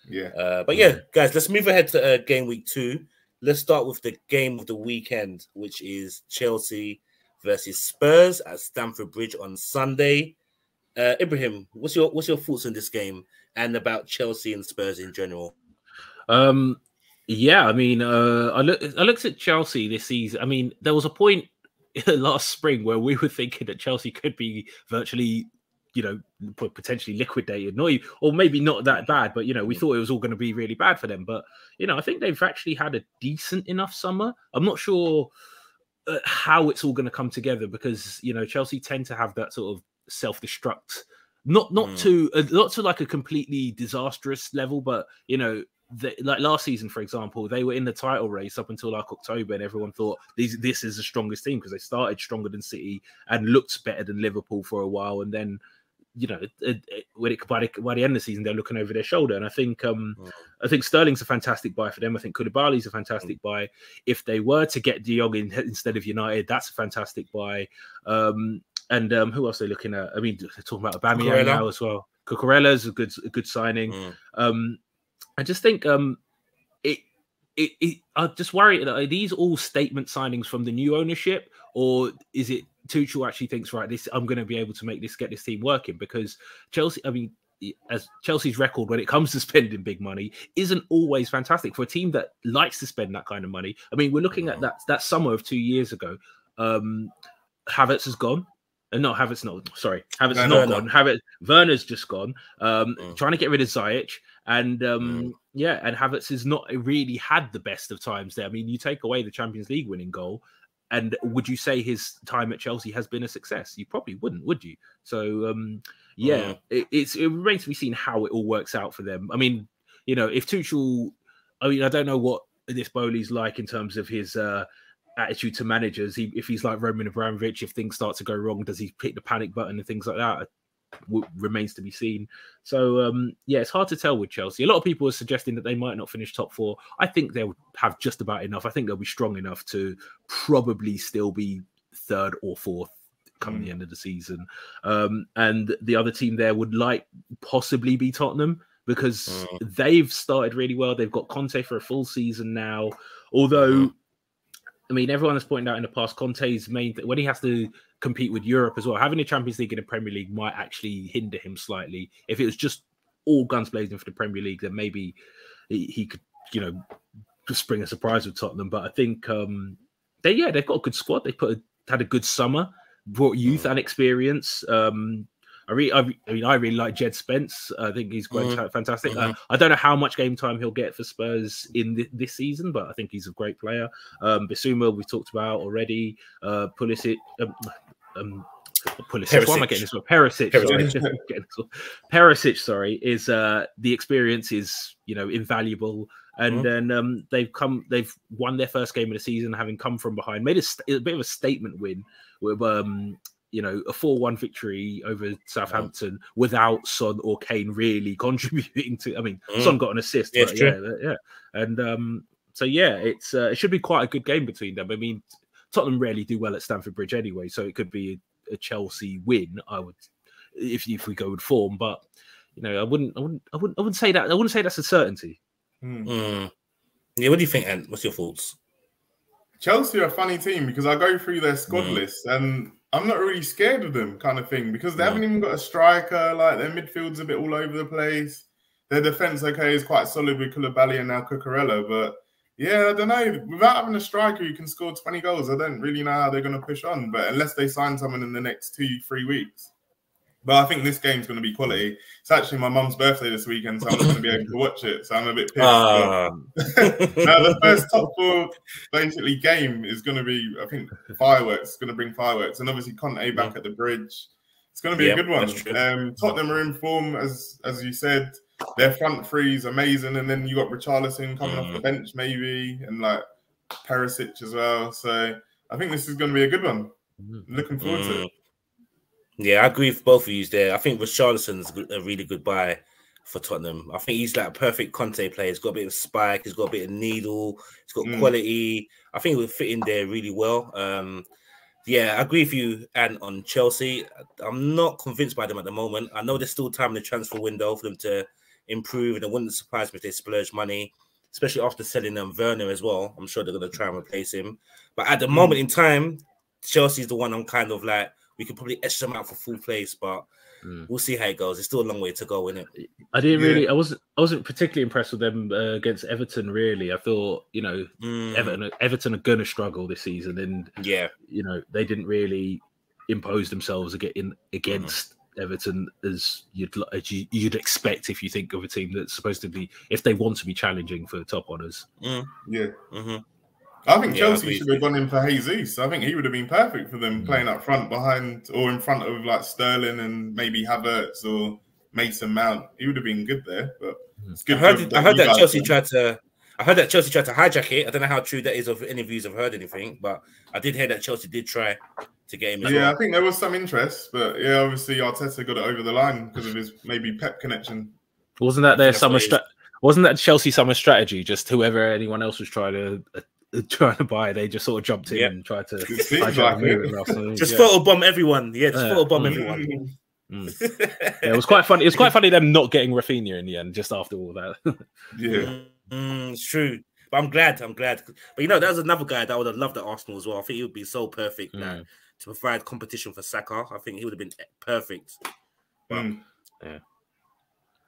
Yeah. But yeah, guys, let's move ahead to game week 2. Let's start with the game of the weekend, which is Chelsea versus Spurs at Stamford Bridge on Sunday. Ibrahim, what's your thoughts on this game and about Chelsea and Spurs in general? Yeah, I mean, I looked at Chelsea this season. I mean, there was a point last spring where we were thinking that Chelsea could be virtually, potentially liquidated, or maybe not that bad, but we thought it was all going to be really bad for them. But I think they've actually had a decent enough summer. I'm not sure how it's all going to come together because Chelsea tend to have that sort of self-destruct, not to like a completely disastrous level, but like last season, for example, they were in the title race up until like October, and everyone thought this is the strongest team because they started stronger than City and looked better than Liverpool for a while, and then by the end of the season, they're looking over their shoulder. And I think Sterling's a fantastic buy for them. I think Koulibaly's a fantastic buy. If they were to get De Jong instead of United, that's a fantastic buy. And who else are they looking at? I mean, they're talking about Aubameyang now as well. Cucurella's a good signing. I just think I just worry, are these all statement signings from the new ownership, or is it Tuchel actually thinks, right, I'm going to be able to get this team working? Because Chelsea, I mean, as Chelsea's record when it comes to spending big money isn't always fantastic for a team that likes to spend that kind of money. I mean, we're looking at that summer of 2 years ago. Havertz has gone. Not Havertz, Havertz not gone. Werner's just gone. Trying to get rid of Ziyech. And and Havertz has not really had the best of times there. I mean, you take away the Champions League winning goal, and would you say his time at Chelsea has been a success? You probably wouldn't, would you? So it remains to be seen how it all works out for them. I mean, if Tuchel, I don't know what this Bowley's like in terms of his attitude to managers. If he's like Roman Abramovich, if things start to go wrong, does he hit the panic button and things like that? Remains to be seen. So it's hard to tell with Chelsea. A lot of people are suggesting that they might not finish top 4. I think they'll have just about enough. I think they'll be strong enough to probably still be 3rd or 4th come the end of the season. And the other team there would possibly be Tottenham, because they've started really well. They've got Conte for a full season now, although I mean, everyone has pointed out in the past, Conte's main when he has to compete with Europe as well, having a Champions League and a Premier League might actually hinder him slightly. If it was just all guns blazing for the Premier League, then maybe he could, just bring a surprise with Tottenham. But I think they've got a good squad. They had a good summer, brought youth and experience. I really like Jed Spence. I think he's great, fantastic. I don't know how much game time he'll get for Spurs in this season, but I think he's a great player. Bissouma, we talked about already. Pulisic. Pulisic. Why am I getting this? Perisic, sorry, is the experience is invaluable. And then they've won their first game of the season, having come from behind, made a bit of a statement win with a 4-1 victory over Southampton without Son or Kane really contributing to. I mean, Son got an assist. Yeah, yeah. And it should be quite a good game between them. I mean, Tottenham rarely do well at Stamford Bridge anyway, so it could be a Chelsea win. I would, if we go with form, but I wouldn't say that. I wouldn't say that's a certainty. Yeah, what do you think, Ant? What's your thoughts? Chelsea are a funny team because I go through their squad list and I'm not really scared of them, kind of thing, because they haven't even got a striker. Like, their midfield's a bit all over the place. Their defense, is quite solid with Koulibaly and now Cucurella. But yeah, I don't know. Without having a striker who can score 20 goals, I don't really know how they're going to push on. But unless they sign someone in the next 2-3 weeks. But I think this game's going to be quality. It's actually my mum's birthday this weekend, so I'm not going to be able to watch it. So I'm a bit pissed. Now, the first top 4 basically game is going to be, I think, fireworks. It's going to bring fireworks. And obviously Conte back at the bridge. It's going to be a good one. Tottenham are in form, as you said. Their front three is amazing. And then you got Richarlison coming off the bench maybe, and like Perisic as well. So I think this is going to be a good one. I'm looking forward to it. Yeah, I agree with both of you there. I think Richarlison's a really good buy for Tottenham. I think he's like a perfect Conte player. He's got a bit of spike. He's got a bit of needle. He's got quality. I think he would fit in there really well. Yeah, I agree with you, and on Chelsea, I'm not convinced by them at the moment. I know there's still time in the transfer window for them to improve, and it wouldn't surprise me if they splurge money, especially after selling Werner as well. I'm sure they're going to try and replace him. But at the moment in time, Chelsea's the one I'm kind of like, we could probably etch them out for full place, but we'll see how it goes. It's still a long way to go, isn't it? I wasn't particularly impressed with them against Everton, really. I thought, you know, Everton are going to struggle this season, and you know, they didn't really impose themselves against Everton as you'd expect if you think of a team that's supposed to be, if they want to be challenging for top honours. I think Chelsea should have gone in for Jesus. I think he would have been perfect for them playing up front behind or in front of like Sterling and maybe Havertz or Mason Mount. He would have been good there. But it's good. I heard that Chelsea tried to hijack it. I don't know how true that is of any views I've heard anything, but I did hear that Chelsea did try to get him as well. I think there was some interest, but obviously Arteta got it over the line because of his maybe Pep connection. Wasn't that their summer Wasn't that Chelsea summer strategy? Just whoever anyone else was trying to buy, they just sort of jumped in and tried to just photobomb everyone. Yeah, just photobomb everyone. It was quite funny. It's quite funny them not getting Rafinha in the end, just after all that. It's true. But I'm glad. But you know, there's another guy that I would have loved at Arsenal as well. I think he would be so perfect to provide competition for Saka. I think he would have been perfect. But,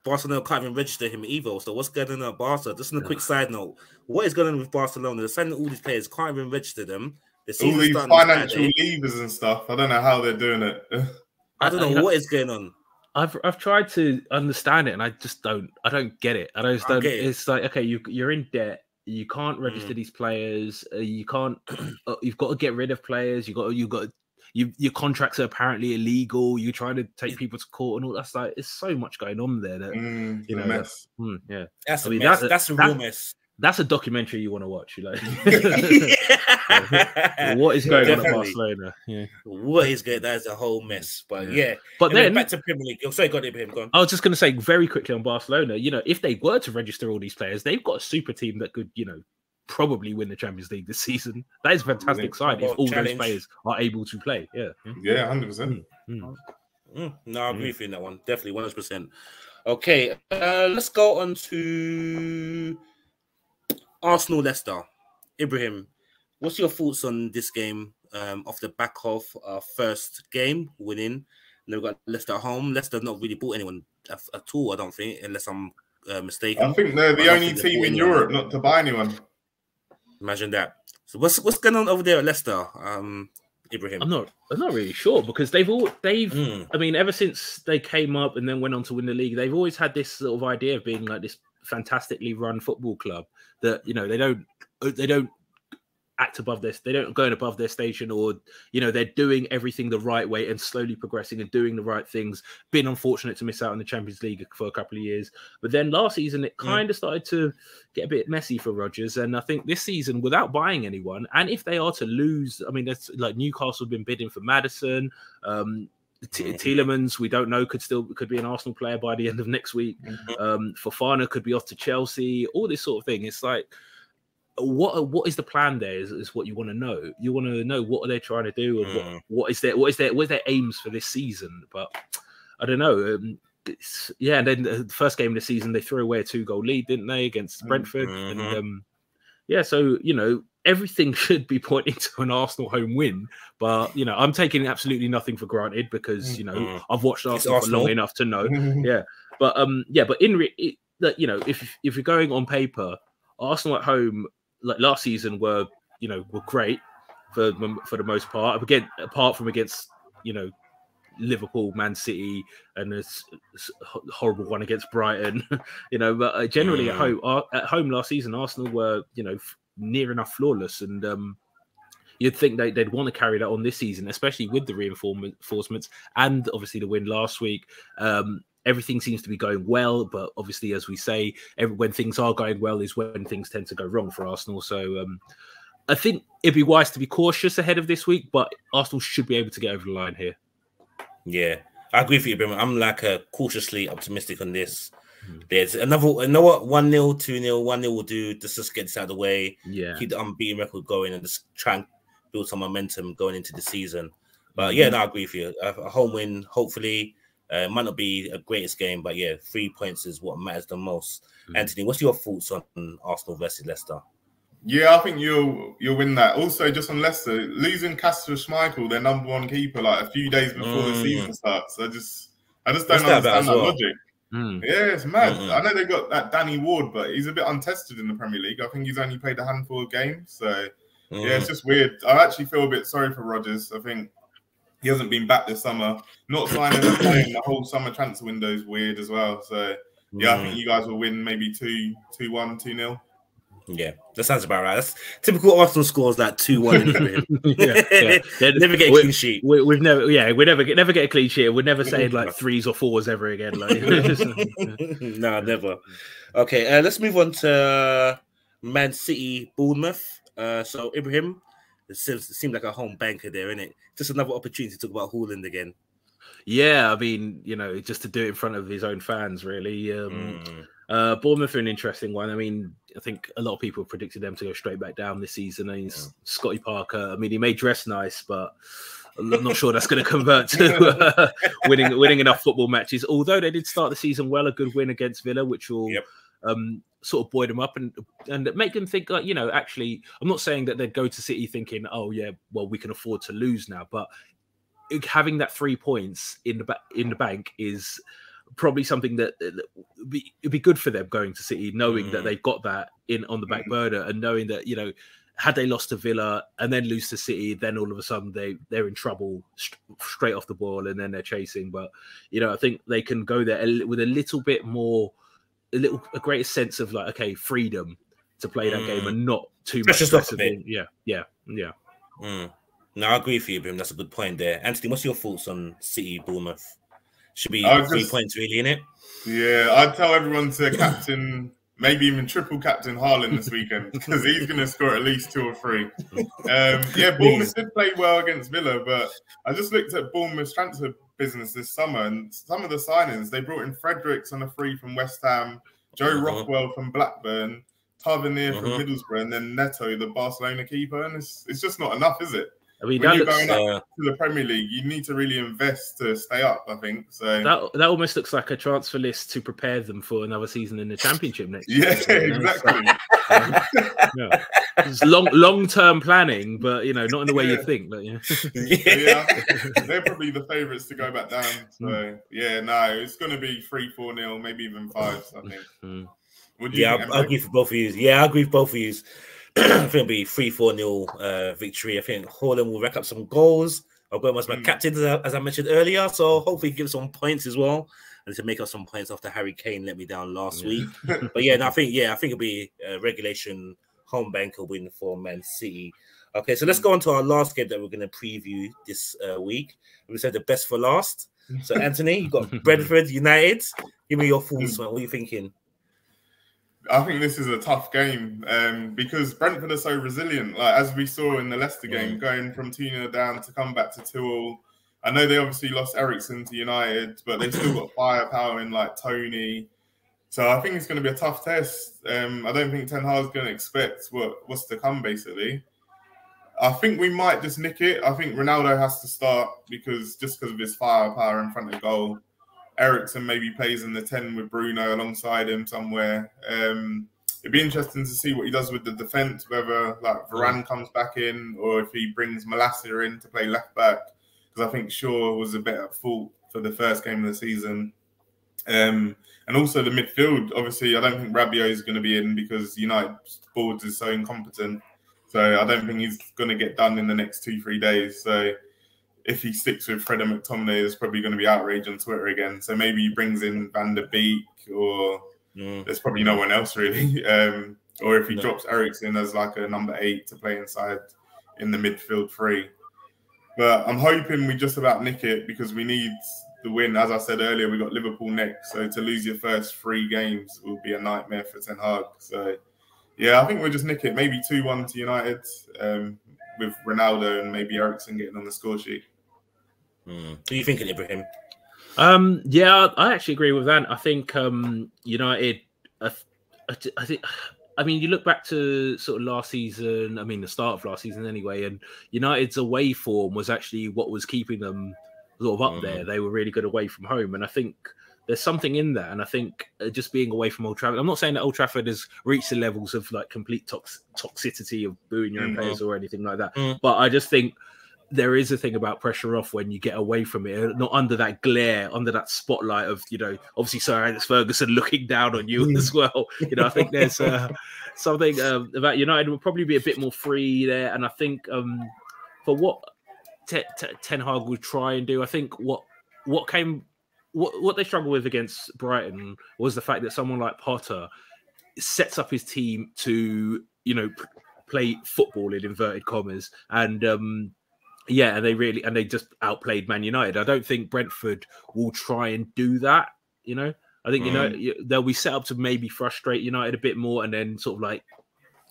Barcelona can't even register him either. So what's going on at Barca? Just on a quick side note, what is going on with Barcelona? They're signing all these players, can't even register them. All these financial levers and stuff. I don't know how they're doing it. I don't know what is going on. I've tried to understand it, and I don't get it. I just don't get it. It's like, okay, you're in debt. You can't register these players. You can't. You've got to get rid of players. Your contracts are apparently illegal. You're trying to take people to court and all that's like. It's so much going on there that you know. Mess. That's a mess. That's a real mess. That's a documentary you want to watch. You like, what is going on at Barcelona? What is going? That's a whole mess. But but then back to Premier League. Sorry, got it, Go on. I was just going to say very quickly on Barcelona. You know, if they were to register all these players, they've got a super team that could, you know, probably win the Champions League this season. That is a fantastic side if all those players are able to play. 100%. No, I agree with you in that one. Definitely 100%. Okay, let's go on to Arsenal Leicester. Ibrahim, what's your thoughts on this game off the back of our first game winning? And then we've got Leicester at home. Leicester have not really bought anyone at all, I don't think, unless I'm mistaken. I think they're the only team in Europe not to buy anyone. Imagine that. So what's going on over there at Leicester, Ibrahim? I'm not really sure because they've I mean, ever since they came up and then went on to win the league, they've always had this sort of idea of being like this fantastically run football club that, you know, they don't act above this, they don't go above their station, or, you know, they're doing everything the right way and slowly progressing and doing the right things. Been unfortunate to miss out on the Champions League for a couple of years, but then last season it kind of started to get a bit messy for Rodgers, and I think this season, without buying anyone, and if they are to lose, I mean, that's like Newcastle have been bidding for Maddison, Tielemans, we don't know, could be an Arsenal player by the end of next week. Fofana could be off to Chelsea. All this sort of thing. It's like, what is the plan there? Is what you want to know. You want to know what are they trying to do, and what is their aims for this season. But I don't know. And then the first game of the season they threw away a 2-goal lead, didn't they, against Brentford? And so, you know, everything should be pointing to an Arsenal home win, but, you know, I'm taking absolutely nothing for granted because, you know, I've watched Arsenal for long enough to know. But you know, if you're going on paper, Arsenal at home, like last season, were great for the most part. Again, apart from against, you know, Liverpool, Man City, and this horrible one against Brighton, you know. But generally at home last season, Arsenal were, you know, near enough flawless, and you'd think they'd want to carry that on this season, especially with the reinforcements and obviously the win last week. Everything seems to be going well, but obviously, as we say, when things are going well is when things tend to go wrong for Arsenal. So I think it'd be wise to be cautious ahead of this week, but Arsenal should be able to get over the line here. Yeah, I agree with you, Ibrahim. I'm like cautiously optimistic on this. There's another, you know what, 1-0, 2-0, 1-0 will do. Just get this out of the way. Yeah, keep the unbeaten record going and just try and build some momentum going into the season. But yeah, no, I agree with you. A home win, hopefully. It might not be a greatest game, but yeah, 3 points is what matters the most. Anthony, what's your thoughts on Arsenal versus Leicester? Yeah, I think you'll win that. Also, just on Leicester, losing Kasper Schmeichel, their number one keeper, like a few days before the season starts. I just don't understand that logic. Yeah, it's mad. I know they got that Danny Ward, but he's a bit untested in the Premier League. I think he's only played a handful of games. So, yeah, it's just weird. I actually feel a bit sorry for Rodgers. I think he hasn't been back this summer. Not signing and playing the whole summer transfer window is weird as well. So, yeah, I think you guys will win maybe 2-1, 2-0. Yeah, that sounds about right. That's typical Arsenal scores, that 2-1. Never get a clean sheet. We never get a clean sheet. We're never saying like 3s or 4s ever again. Like, no, never. Okay, let's move on to Man City, Bournemouth. So Ibrahim, it seemed like a home banker there, isn't it? Just another opportunity to talk about Haaland again. Yeah, I mean, just to do it in front of his own fans, really. Bournemouth are an interesting one. I mean, I think a lot of people predicted them to go straight back down this season. I mean, Scotty Parker, I mean, he may dress nice, but I'm not sure that's going to convert to winning enough football matches. Although they did start the season well, a good win against Villa, which will sort of buoy them up and make them think, like, actually, I'm not saying that they'd go to City thinking, oh, yeah, well, we can afford to lose now. But having that 3 points in the bank is probably something that it'd be good for them going to City, knowing that they've got that on the back burner, and knowing that, had they lost to Villa and then lose to City, then all of a sudden they're in trouble straight off the ball, and then they're chasing. But I think they can go there with a little bit more, a greater sense of, like, okay, freedom to play that game and not too much stress. Yeah. No, I agree with you, Bim. That's a good point there. Anthony, what's your thoughts on City, Bournemouth? Should be 3 points, really, innit? Yeah, I'd tell everyone to captain, maybe even triple captain Haaland this weekend, because he's going to score at least 2 or 3. Bournemouth did play well against Villa, but I just looked at Bournemouth's transfer business this summer, and some of the signings, they brought in Fredericks on a free from West Ham, Joe Rockwell from Blackburn, Tavernier from Middlesbrough, and then Neto, the Barcelona keeper, and it's just not enough, is it? I mean, when you're going up to the Premier League, you need to really invest to stay up, I think. So that almost looks like a transfer list to prepare them for another season in the Championship next year. Exactly. It's long-term planning, but not in the way you think. But they're probably the favourites to go back down. So it's going to be 3-4-0, maybe even 5. I think. I agree for both of you. Yeah, I agree with both of you. I think it'll be 3-4-0 victory. I think Haaland will rack up some goals. I've got him as my captain, as I mentioned earlier, so hopefully he gives some points as well, and to make up some points after Harry Kane let me down last week. But I think it'll be a regulation home banker win for Man City. Okay, so let's go on to our last game that we're going to preview this week. We said the best for last. So Anthony, you got Brentford United. Give me your thoughts. What are you thinking? I think this is a tough game because Brentford are so resilient. Like, as we saw in the Leicester game, going from 2-0 down to come back to 2-2. I know they obviously lost Eriksen to United, but they've still got firepower in, like, Tony. So I think it's going to be a tough test. I don't think Ten Hag's going to expect what's to come, basically. I think we might just nick it. I think Ronaldo has to start because of his firepower in front of goal. Eriksen maybe plays in the 10 with Bruno alongside him somewhere. It'd be interesting to see what he does with the defence, whether like Varane comes back in or if he brings Malacia in to play left back, because I think Shaw was a bit at fault for the first game of the season. And also the midfield, obviously, I don't think Rabiot is going to be in because United's boards is so incompetent. So I don't think he's going to get done in the next 2-3 days. So if he sticks with Fred and McTominay, there's probably going to be outrage on Twitter again. So maybe he brings in Van der Beek, or there's probably no one else really. Or if he drops Eriksen as like a number 8 to play inside in the midfield 3. But I'm hoping we just about nick it because we need the win. As I said earlier, we got Liverpool next. So to lose your first 3 games will be a nightmare for Ten Hag. So yeah, I think we'll just nick it. Maybe 2-1 to United with Ronaldo and maybe Eriksen getting on the score sheet. What are you thinking, Ibrahim? I actually agree with that. I think United. I mean, you look back to sort of last season. I mean, the start of last season anyway, and United's away form was actually what was keeping them sort of up there. They were really good away from home, and I think there's something in that. And I think just being away from Old Trafford, I'm not saying that Old Trafford has reached the levels of like complete toxicity of booing your own players or anything like that, but I just think there is a thing about pressure off when you get away from it, not under that glare, under that spotlight of, you know, obviously Sir Alex Ferguson looking down on you as well. You know, I think there's something about United will probably be a bit more free there. And I think for what Ten Hag would try and do, I think what they struggled with against Brighton was the fact that someone like Potter sets up his team to, you know, play football in inverted commas, and yeah, and they just outplayed Man United. I don't think Brentford will try and do that. You know, I think you know they'll be set up to maybe frustrate United a bit more, and then sort of like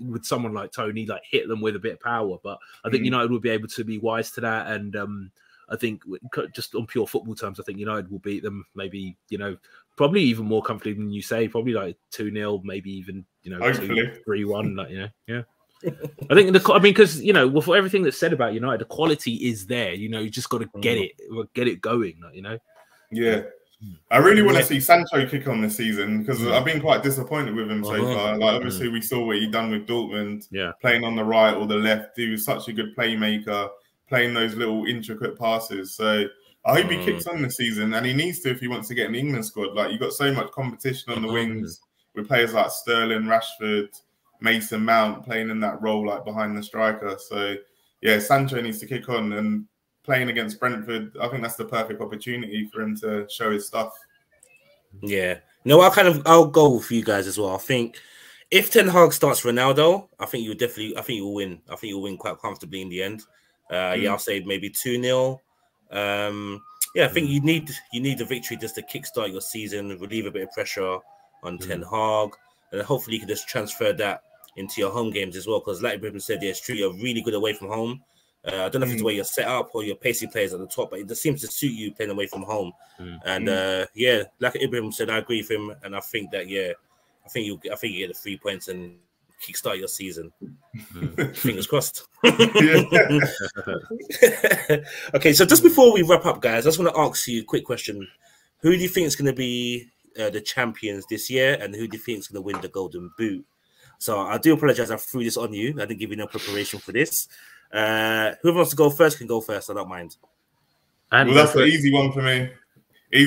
with someone like Tony, like hit them with a bit of power. But I think United will be able to be wise to that, and I think just on pure football terms, I think United will beat them. Maybe, you know, probably even more comfortably than you say. Probably like 2-0, maybe even, you know, 3-1. Like, you know, yeah. I think because, you know, with everything that's said about United, the quality is there. You know, you just got to get it going. Like, you know. Yeah, I really want to see Sancho kick on this season because I've been quite disappointed with him so far. Like, obviously, we saw what he done with Dortmund, playing on the right or the left. He was such a good playmaker, playing those little intricate passes. So I hope he kicks on this season, and he needs to if he wants to get an England squad. Like, you've got so much competition on the wings with players like Sterling, Rashford, Mason Mount playing in that role like behind the striker. So yeah, Sancho needs to kick on, and playing against Brentford, I think that's the perfect opportunity for him to show his stuff. Yeah. No, I'll go with you guys as well. I think if Ten Hag starts Ronaldo, I think you will win. I think you'll win quite comfortably in the end. Yeah, I'll say maybe 2-0. Yeah, I think you need the victory just to kickstart your season, relieve a bit of pressure on Ten Hag, and hopefully you can just transfer that into your home games as well. Because like Ibrahim said, yeah, it's true, you're really good away from home. I don't know if it's the way you're set up or your pacey players at the top, but it just seems to suit you playing away from home. And yeah, like Ibrahim said, I agree with him, and I think that I think you get the 3 points and kickstart your season. Fingers crossed. Okay, so just before we wrap up, guys, I just want to ask you a quick question: who do you think is going to be the champions this year, and who do you think is going to win the Golden Boot? So I do apologize, I threw this on you. I didn't give you no preparation for this. Whoever wants to go first can go first. I don't mind. Well, that's an easy one for me.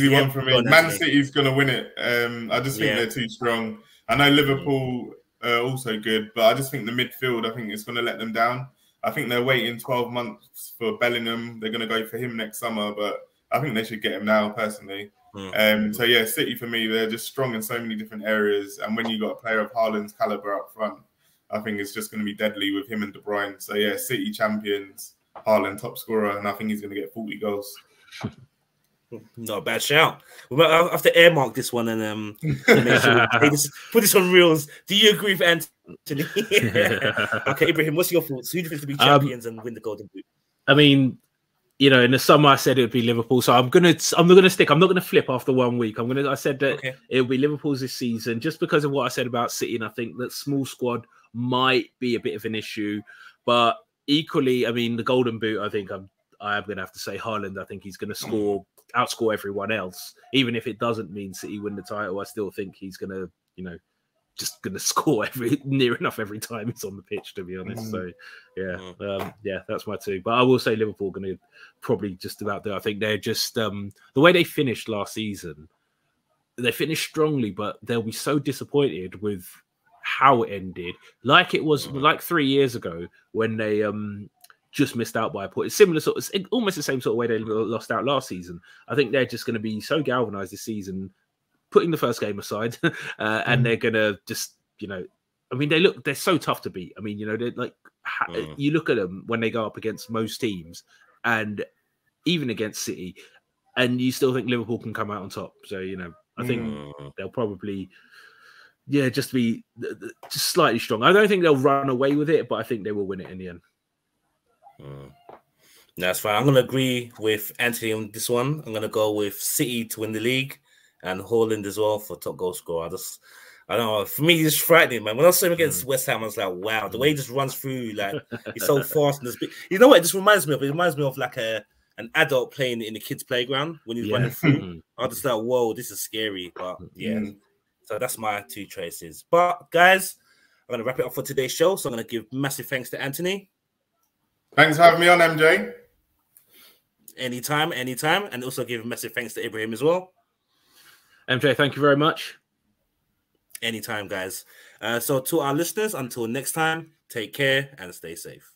One for me. Man City's going to win it. I just think they're too strong. I know Liverpool are also good, but I just think the midfield, I think it's going to let them down. I think they're waiting 12 months for Bellingham. They're going to go for him next summer, but I think they should get him now, personally. So yeah, City for me, they're just strong in so many different areas. And when you got a player of Haaland's caliber up front, I think it's just going to be deadly with him and De Bruyne. So yeah, City champions, Haaland top scorer, and I think he's going to get 40 goals. Not a bad shout. We might have to earmark this one and make sure put this on reels. Do you agree with Anthony? Okay, Ibrahim, what's your thoughts? Who do you think to be champions and win the Golden Boot? I mean, you know, in the summer I said it would be Liverpool, so I'm not gonna flip after 1 week. I said that it'll be Liverpool's this season, just because of what I said about City, and I think that small squad might be a bit of an issue. But equally, I mean, the Golden Boot, I think I am gonna have to say Haaland. I think he's gonna outscore everyone else. Even if it doesn't mean City win the title, I still think he's gonna, you know, just gonna score near enough every time he's on the pitch, to be honest. So yeah, that's my two. But I will say Liverpool gonna probably just about do. I think they're just the way they finished last season, they finished strongly, but they'll be so disappointed with how it ended. Like it was like 3 years ago when they just missed out by a point. It's similar almost the same sort of way they lost out last season. I think they're just going to be so galvanized this season, putting the first game aside, and they're going to just, you know, I mean, they're so tough to beat. I mean, you know, they're like, you look at them when they go up against most teams, and even against City, and you still think Liverpool can come out on top. So, you know, I think they'll probably, just be just slightly strong. I don't think they'll run away with it, but I think they will win it in the end. That's fine. I'm going to agree with Anthony on this one. I'm going to go with City to win the league and Haaland as well for top goal scorer. I don't know. For me, it's frightening, man. When I saw him against West Ham, I was like, wow, the way he just runs through, like, he's so fast. And you know what? It just reminds me of? It reminds me of like a an adult playing in the kids' playground when he's running through. I was just like, whoa, this is scary. But yeah, so that's my 2 choices. But guys, I'm gonna wrap it up for today's show. So I'm gonna give massive thanks to Anthony. Thanks for having me on, MJ. Anytime, and also give a massive thanks to Ibrahim as well. MJ, thank you very much. Anytime, guys. So to our listeners, until next time, take care and stay safe.